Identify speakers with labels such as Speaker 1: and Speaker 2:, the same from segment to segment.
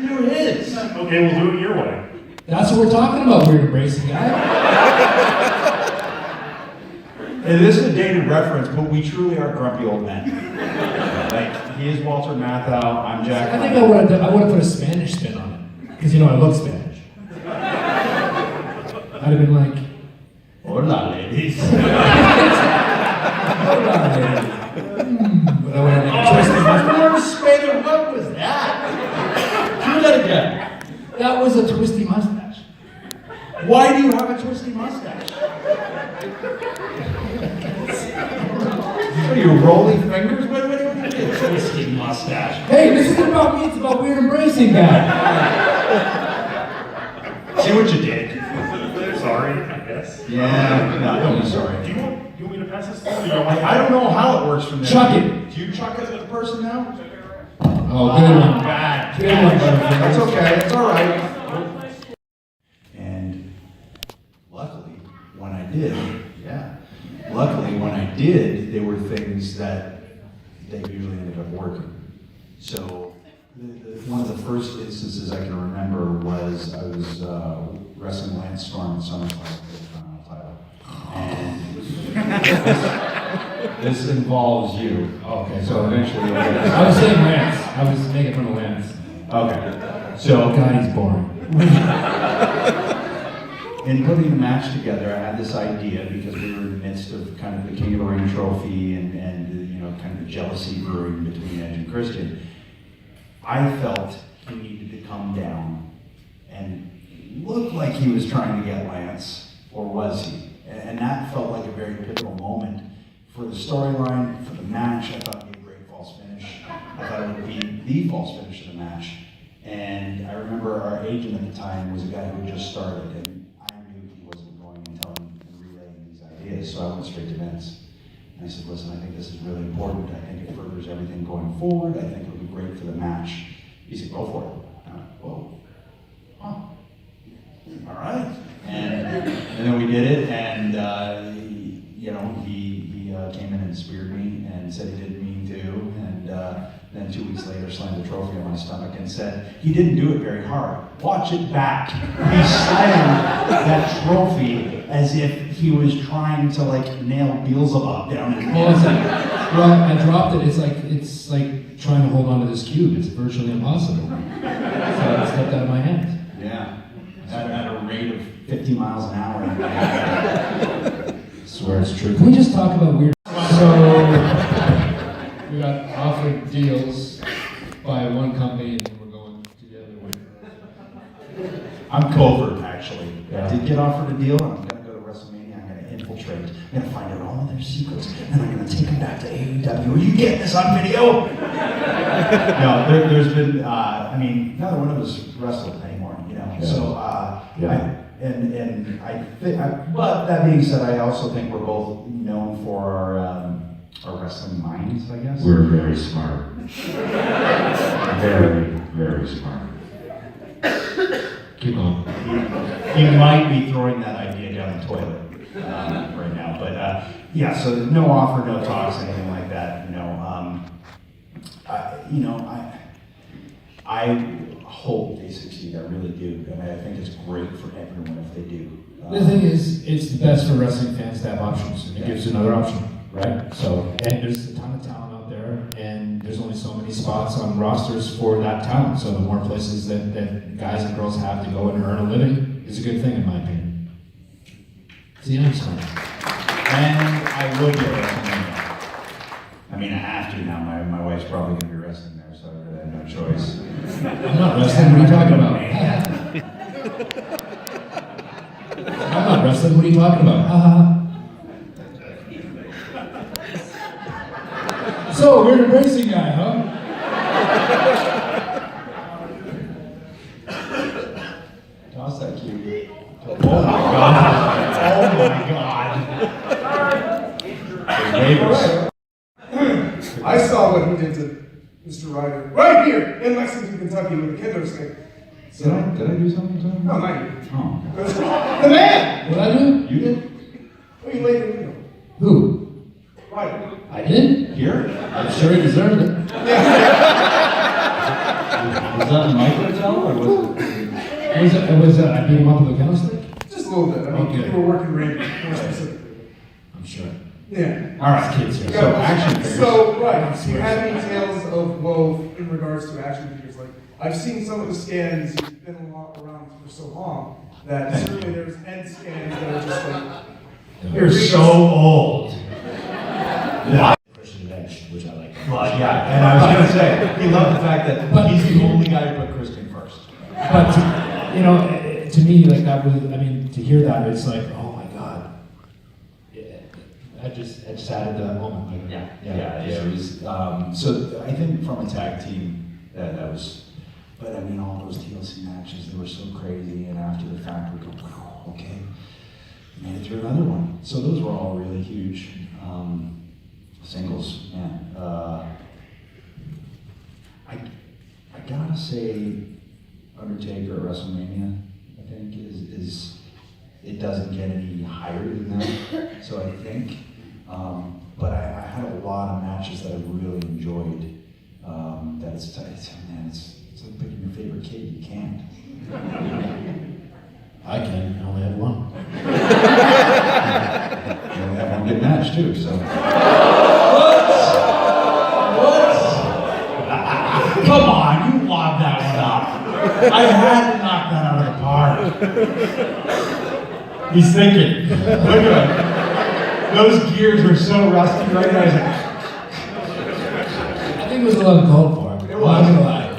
Speaker 1: do his.
Speaker 2: Okay, we'll do it your way.
Speaker 3: That's what we're talking about, weird embracing guy.
Speaker 1: And this is a dated reference, but we truly are grumpy old men. Like, he is Walter Matthau, I'm Jack.
Speaker 3: I think I would have put a Spanish spin on it. Because, you know, I look Spanish. I'd have been like,
Speaker 1: hola, ladies.
Speaker 3: But I would have like, twisted mustache.
Speaker 1: Spain, what was that? Do that again.
Speaker 3: That was a twisty mustache.
Speaker 1: Why do you have a twisty mustache? What are you, rolling fingers? What do you do? Twisty mustache.
Speaker 3: Hey, this isn't about me, it's about weird embracing guy.
Speaker 1: See what you did?
Speaker 2: Sorry, I guess.
Speaker 1: Yeah, no, don't be sorry.
Speaker 2: Do you want me to pass this thing?
Speaker 1: I don't know how it works from there.
Speaker 3: Chuck it.
Speaker 1: Do you chuck it at the person now?
Speaker 3: Oh, good one.
Speaker 1: Bad.
Speaker 3: Good one, Butterfinger.
Speaker 1: That's okay, it's all right. And luckily, when I did, they were things that they usually ended up working. So one of the first instances I can remember was I was wrestling Lance Storm in SummerSlam for the title. And this involves you.
Speaker 3: Oh, okay.
Speaker 1: So eventually you'll get it.
Speaker 3: I was saying Lance. I was making fun of Lance.
Speaker 1: Okay.
Speaker 3: So, God, he's boring.
Speaker 1: In putting the match together, I had this idea because we were in the midst of kind of the King of the Ring trophy and you know, kind of the jealousy brewing between Edge and Christian. I felt he needed to come down and look like he was trying to get Lance, or was he? And that felt like a very pivotal moment for the storyline, for the match. I thought it'd be a great false finish. I thought it would be the false finish of the match. And I remember our agent at the time was a guy who had just started, and I knew he wasn't going and telling and relaying these ideas, so I went straight to Vince. And I said, listen, I think this is really important. I think it furthers everything going forward. I think it'll be great for the match. He said, go for it. I went, whoa. Oh. All right. And then we did it, and you know, he came in and speared me and said he didn't mean to, and then 2 weeks later slammed the trophy on my stomach and said he didn't do it very hard. Watch it back. He slammed that trophy as if he was trying to like nail Beelzebub down his
Speaker 3: Well, it's like, well, I dropped it. It's like trying to hold on to this cube. It's virtually impossible. So I stepped out of my hands.
Speaker 1: Yeah. At a rate of 50 miles an hour.
Speaker 3: I swear it's true. Can we just talk about weird? So we got offered deals by one company, and we're going together with.
Speaker 1: I'm covert, actually.
Speaker 3: Yeah.
Speaker 1: I did get offered a deal, and I'm going to go to WrestleMania. I'm going to infiltrate. I'm going to find out all of their secrets, and I'm going to take them back to AEW. Are you getting this on video? No, there's been, I mean, neither one of us wrestled anymore, you know.
Speaker 3: Yeah.
Speaker 1: So, but that being said, I also think we're both known for our wrestling minds, I guess.
Speaker 4: We're very smart. Very, very smart.
Speaker 3: Keep on.
Speaker 1: He might be throwing that idea down the toilet right now, but yeah. So no offer, no talks, anything like that. I hope they succeed. I really do, and I think it's great for everyone if they do.
Speaker 3: The thing is, it's the best for wrestling fans to have options. It gives you another option, right? So, and there's a ton of talent out there, and there's only so many spots on rosters for that talent. So the more places that guys and girls have to go and earn a living is a good thing, in my opinion. See, I'm smart.
Speaker 1: And I will be wrestling. I mean, I have to now. My wife's probably going to be wrestling there, so I really have no choice.
Speaker 3: I'm not wrestling. What are you talking about? I'm not wrestling. What are you talking about? So, we're an embracing guy, huh?
Speaker 1: Toss that cue. Oh my god. Oh my god.
Speaker 5: I saw what he did to Mr. Ryder right here in Lexington, Kentucky with the kendo stick. So,
Speaker 1: Did I do something to him?
Speaker 5: no, not you.
Speaker 1: Oh.
Speaker 5: The man!
Speaker 3: What I do?
Speaker 1: You did?
Speaker 5: What you laid in the
Speaker 3: Who?
Speaker 5: Ryder.
Speaker 3: I did?
Speaker 1: Here?
Speaker 3: I'm sure he deserved it.
Speaker 5: Yeah.
Speaker 1: Was that a micro or was it?
Speaker 3: It was I beat him up with a candlestick?
Speaker 5: Just a little bit. I mean,
Speaker 3: Okay.
Speaker 5: you were working Randy more specifically.
Speaker 3: I'm sure.
Speaker 5: Yeah.
Speaker 1: All right,
Speaker 3: Kids here.
Speaker 1: So action figures.
Speaker 5: So, right, do you have any tales of woe in regards to action figures? Like, I've seen some of the scans, you've been around for so long, that
Speaker 1: Thank
Speaker 5: certainly there's end scans that are just like,
Speaker 1: You're so old.
Speaker 3: Christian Edge, which I like.
Speaker 1: Well, yeah, and I was gonna say, he loved the fact that
Speaker 3: But-
Speaker 1: he's the only guy who put Christian first.
Speaker 3: But, you know, to me, like that was, I mean, to hear that, it's like, oh my God. Yeah, I just added that moment. Like,
Speaker 1: It was, so I think from a tag team, that was, but I mean, all those TLC matches, they were so crazy, and after the fact, we go, wow, okay, made it through another one. So those were all really huge. Singles, man. I gotta say, Undertaker at WrestleMania, I think, is it doesn't get any higher than that. So I think, but I had a lot of matches that I really enjoyed. That it's like picking your favorite kid. You can't.
Speaker 3: I can, I only have one.
Speaker 1: You only have one good match too. So. Come on, you lobbed that one up. I had to knock that out of the park. He's thinking, look at him. Those gears are so rusty right now. He's like,
Speaker 3: I think it was a little called for.
Speaker 1: it was.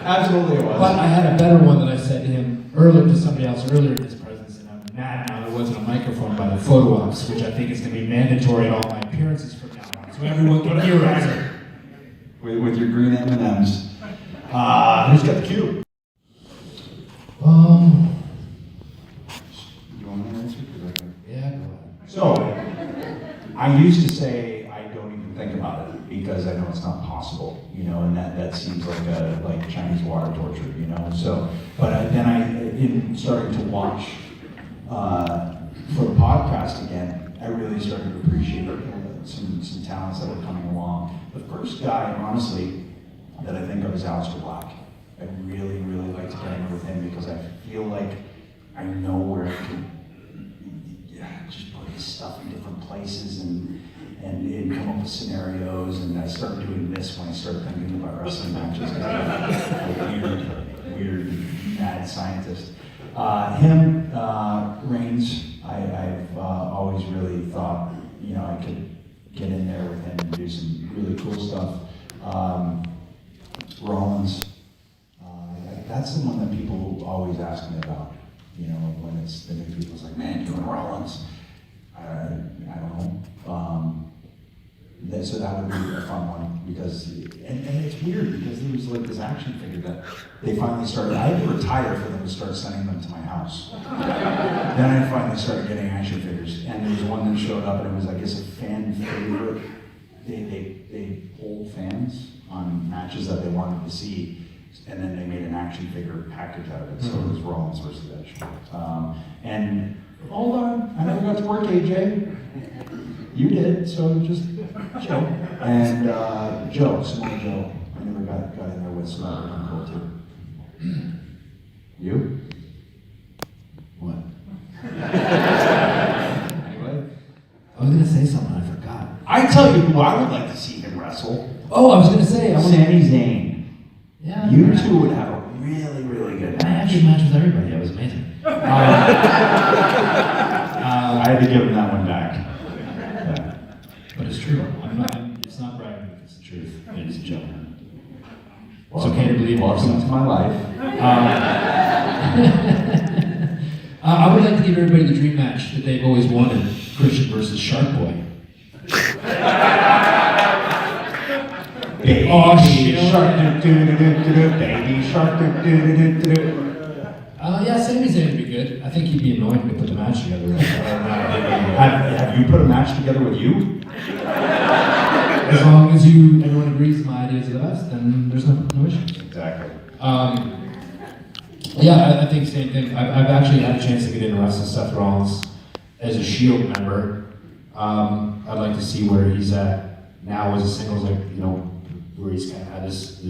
Speaker 1: Absolutely it was.
Speaker 3: But I had a better one that I said to him earlier, to somebody else earlier in his presence, and I'm mad now there wasn't a microphone by the photo ops, which I think is going to be mandatory at all my appearances from now on, so everyone can hear us.
Speaker 1: With your green M&Ms. Who's got the cue? You want to answer?
Speaker 3: Yeah, go ahead.
Speaker 1: So, I used to say I don't even think about it because I know it's not possible, you know, and that seems like Chinese water torture, you know. So, but in starting to watch for the podcast again, I really started to appreciate some talents that were coming along. The first guy, honestly, that I think of is Aleister Black. I really, really like to get in with him because I feel like I know where I can just put his stuff in different places and come up with scenarios. And I started doing this when I started thinking about wrestling matches. I'm a weird, mad scientist. Him, Reigns, I've always really thought, you know, I could get in there with him and do some really cool stuff. Rollins, that's the one that people always ask me about. You know, when it's the new people, it's like, man, doing Rollins. I don't know. So that would be a fun one because, and it's weird because there was like this action figure that they finally started. I had to retire for them to start sending them to my house. Then I finally started getting action figures, and there was one that showed up, and it was, I guess, a fan favorite. They polled fans on matches that they wanted to see, and then they made an action figure package out of it. So it was Rollins versus Edge. And hold on, I never got to work, AJ. You did, so just Joe. And Joe, Samoa Joe. I never got in there with Samoa Joe too. You? What? Anyway.
Speaker 3: I was going to say something, I forgot.
Speaker 1: I tell you who I would like to see him wrestle.
Speaker 3: Oh, I was going to say, I
Speaker 1: Sami Zayn.
Speaker 3: Yeah.
Speaker 1: You two would have a really, really good
Speaker 3: I had
Speaker 1: match.
Speaker 3: a good match with everybody, that was amazing.
Speaker 1: I had to give him that one back. Yeah.
Speaker 3: But it's true. It's not bragging, it's the truth, ladies and gentlemen. It's okay to believe in
Speaker 1: Welcome
Speaker 3: yourself.
Speaker 1: to my life.
Speaker 3: I would like to give everybody the dream match that they've always wanted: Christian versus Shark Boy.
Speaker 1: Baby
Speaker 3: Oh, shit.
Speaker 1: shark, baby shark,
Speaker 3: Yeah, Sami Zayn would be good. I think he'd be annoying to put the match together.
Speaker 1: Have you put a match together with you?
Speaker 3: As long as everyone agrees my ideas are the best, then there's no issue.
Speaker 1: Exactly.
Speaker 3: Yeah, I think same thing. I've actually had a chance to get into wrestling Seth Rollins as a Shield member. I'd like to see where he's at now as a singles, like, you know, where he's kind of had this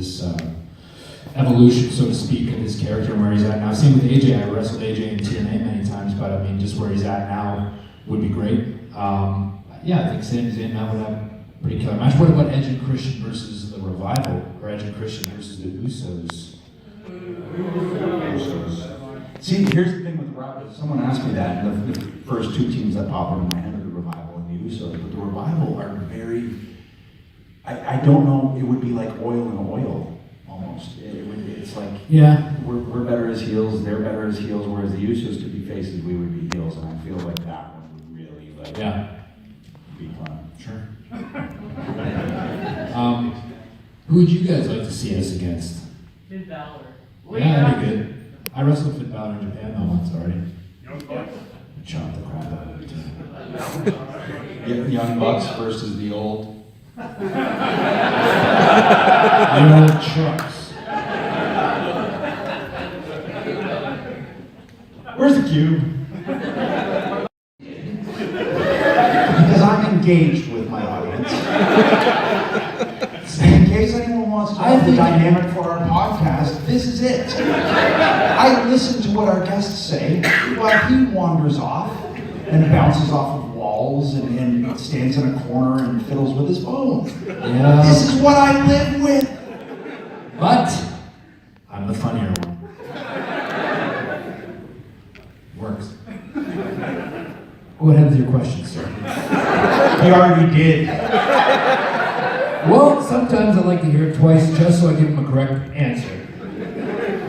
Speaker 3: evolution, so to speak, of his character and where he's at now. Same with AJ. I wrestled AJ in TNA many times, but I mean, just where he's at now would be great. Yeah, I think Sami Zayn now would have a pretty killer match. What about Edge and Christian versus the Revival, or Edge and Christian versus the Usos?
Speaker 1: See, here's the thing with Revival. Someone asked me that, and the first two teams that pop into my head are the Revival and the Usos. But the Revival are very, I don't know, it would be like oil and oil, almost. It's like,
Speaker 3: Yeah.
Speaker 1: we're better as heels, they're better as heels, whereas the Usos, to be faces, we would be heels, and I feel like that one would really, like,
Speaker 3: Yeah.
Speaker 1: be fun.
Speaker 3: Sure. Who would you guys like to see us against?
Speaker 6: Finn Balor.
Speaker 3: Yeah, that'd be good. I wrestled Finn Balor in Japan though once already. I chopped the crap out of it too.
Speaker 1: Young Bucks versus the old.
Speaker 3: The old trucks.
Speaker 1: Where's the cube? Because I'm engaged with my audience. In case anyone wants to know the dynamic for our podcast, this is it. I listen to what our guests say while he wanders off and bounces off of walls and stands in a corner and fiddles with his phone.
Speaker 3: Yeah.
Speaker 1: This is what I live with.
Speaker 3: But I'm the funnier one. Works. Go ahead with your question, sir.
Speaker 1: He already did.
Speaker 3: Well, sometimes I like to hear it twice just so I give him a correct answer.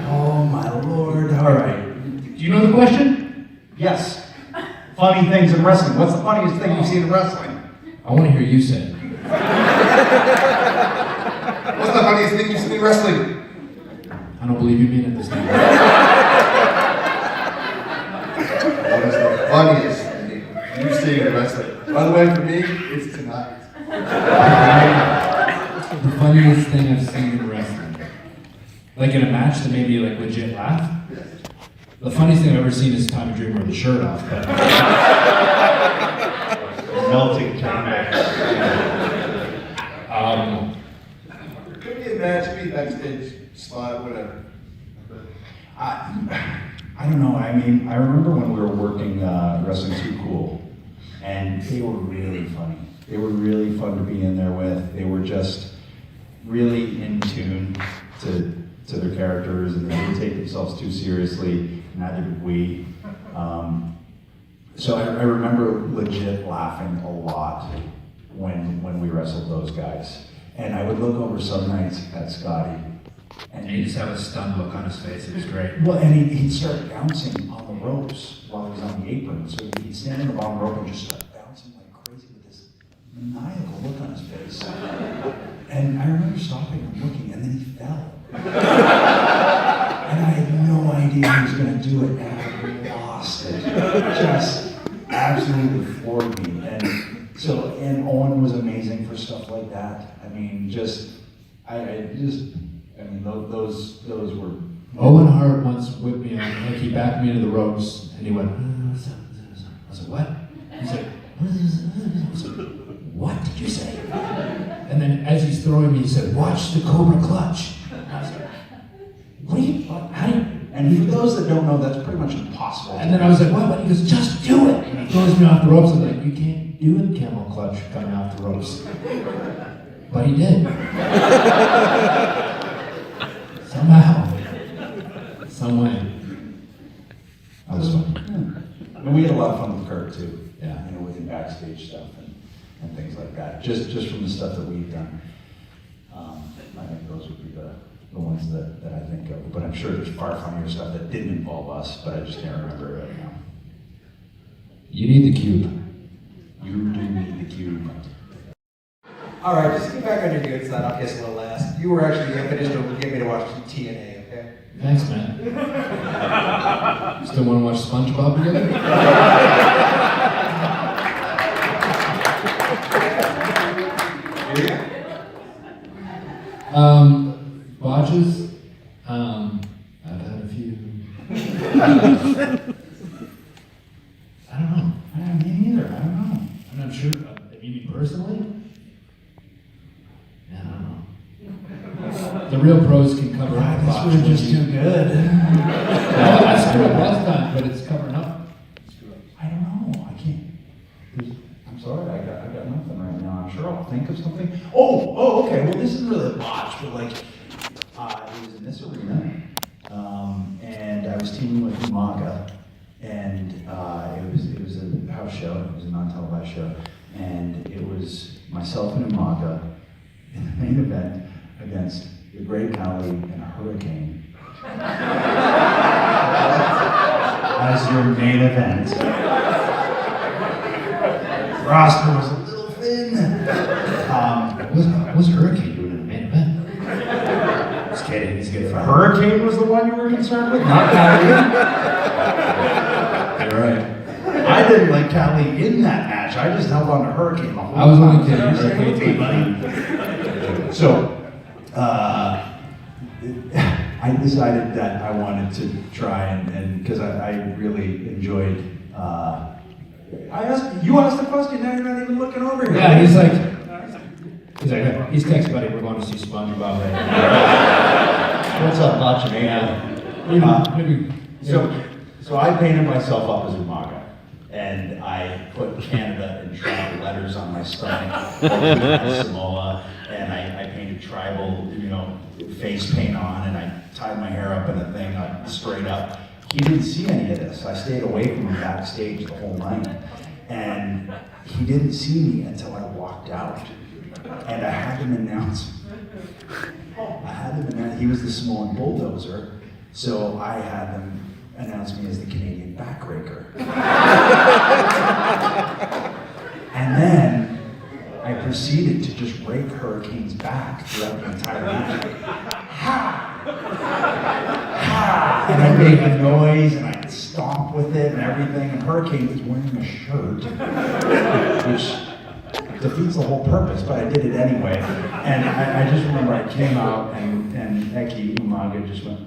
Speaker 1: Oh my lord. All right.
Speaker 3: Do you know the question?
Speaker 1: Yes. Funny things in wrestling. What's the funniest thing you've seen in wrestling?
Speaker 3: I want to hear you say it.
Speaker 5: What's the funniest thing you've seen in wrestling?
Speaker 3: I don't believe you mean it this time.
Speaker 5: What is the funniest thing you've seen in wrestling? By the way, for me, it's tonight.
Speaker 3: The funniest thing I've seen in wrestling. Like in a match that made me like legit laugh?
Speaker 5: Yes.
Speaker 3: The funniest thing I've ever seen is Tommy Dreamer with the shirt off, but
Speaker 2: Melting canvas.
Speaker 5: Could be a match, could be a backstage spot, whatever.
Speaker 1: I don't know. I mean, I remember when we were working Wrestling Too Cool, and they were really funny. They were really fun to be in there with. They were just really in tune to their characters, and they didn't take themselves too seriously. Neither did we. So I remember legit laughing a lot when we wrestled those guys. And I would look over some nights at Scotty,
Speaker 3: and he just had a stunned look on his face. It was great.
Speaker 1: well, and he'd start bouncing on the ropes while he was on the apron. So he'd stand on the bottom rope and just start bouncing like crazy with this maniacal look on his face. And I remember stopping and looking, and then he fell. And I had no idea he was going to do it, and I lost it. Just absolutely floored me. And Owen was amazing for stuff like that. I mean, those were.
Speaker 3: Owen Hart once whipped me on, like he backed me into the ropes, and he went, I was like, what? He's like, what did you say? And then as he's throwing me, he said, watch the Cobra Clutch. And I was like, how do you?
Speaker 1: And for those that don't know, that's pretty much impossible.
Speaker 3: And then I was like, what? He goes, just do it. And he throws me off the ropes. I'm like, you can't do a camel clutch coming off the ropes. But he did. Somehow. Some way. That was fun.
Speaker 1: Yeah. And we had a lot of fun with Kurt too.
Speaker 3: Yeah.
Speaker 1: You know, with the backstage stuff and things like that. Just from the stuff that we've done. I think those would be the ones that I think of. But I'm sure there's far funnier stuff that didn't involve us, but I just can't remember it right now.
Speaker 3: You need the cube.
Speaker 1: You do need the cube.
Speaker 7: All right, just to get back on your good side, I'll guess a little last. You were actually the impetus to get me to watch some TNA, okay?
Speaker 3: Thanks, man. Still want to watch SpongeBob together?
Speaker 7: Yeah.
Speaker 3: Botches? I've had a few. I don't know.
Speaker 1: Me neither. I don't know.
Speaker 3: I'm not sure. Maybe personally? Yeah, I don't know. The real pros can cover up
Speaker 1: That's watch
Speaker 3: We're
Speaker 1: was
Speaker 3: just
Speaker 1: too good.
Speaker 3: I screwed up last time, but it's covering up.
Speaker 1: I don't know. I can't. I'm sorry. I got nothing right now. I'm sure I'll think of something. Oh, okay. Well, this isn't really a botch, but like, it was in this arena, and I was teaming with Umaga, and it was a house show. It was a non-televised show, and it was myself and Umaga in the main event against the Great Kali and a Hurricane. As your main event. Roster was a little thin.
Speaker 3: What's Hurricane doing in the main event? Just kidding, he's good for
Speaker 1: Hurricane was the one you were concerned with, not Kali.
Speaker 3: You're right.
Speaker 1: I didn't like Kali in that match. I just held on to Hurricane the whole
Speaker 3: I was only
Speaker 1: time.
Speaker 3: kidding. Hurricane's
Speaker 1: Hey, buddy. So, I decided that I wanted to try and because I really enjoyed. You asked the question. Now you're not even looking over here.
Speaker 3: Yeah, he's texting buddy, we're going to see SpongeBob right now.
Speaker 1: What's up, Nacho Man? So I painted myself up as Umaga, and I put Canada in tribal letters on my stomach, Samoa, and I painted tribal, face paint on, and I tied my hair up in a thing, straight up. He didn't see any of this. I stayed away from him backstage the whole night, and he didn't see me until I walked out, and I had him announce. He was the Samoan bulldozer, so I had them announce me as the Canadian backbreaker. And then I proceeded to just rake Hurricane's back throughout the entire match. Ha! Ha! And I made a noise and I stomped with it and everything, and Hurricane was wearing a shirt, which defeats the whole purpose, but I did it anyway. And I just remember I came out and Eki Umaga just went.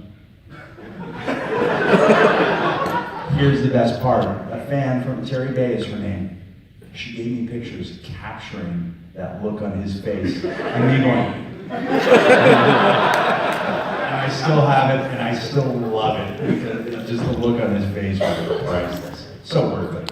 Speaker 1: Here's the best part. A fan from Terry Bay is her name. She gave me pictures capturing that look on his face and me going. And I still have it and I still love it because just the look on his face was priceless. So worth it.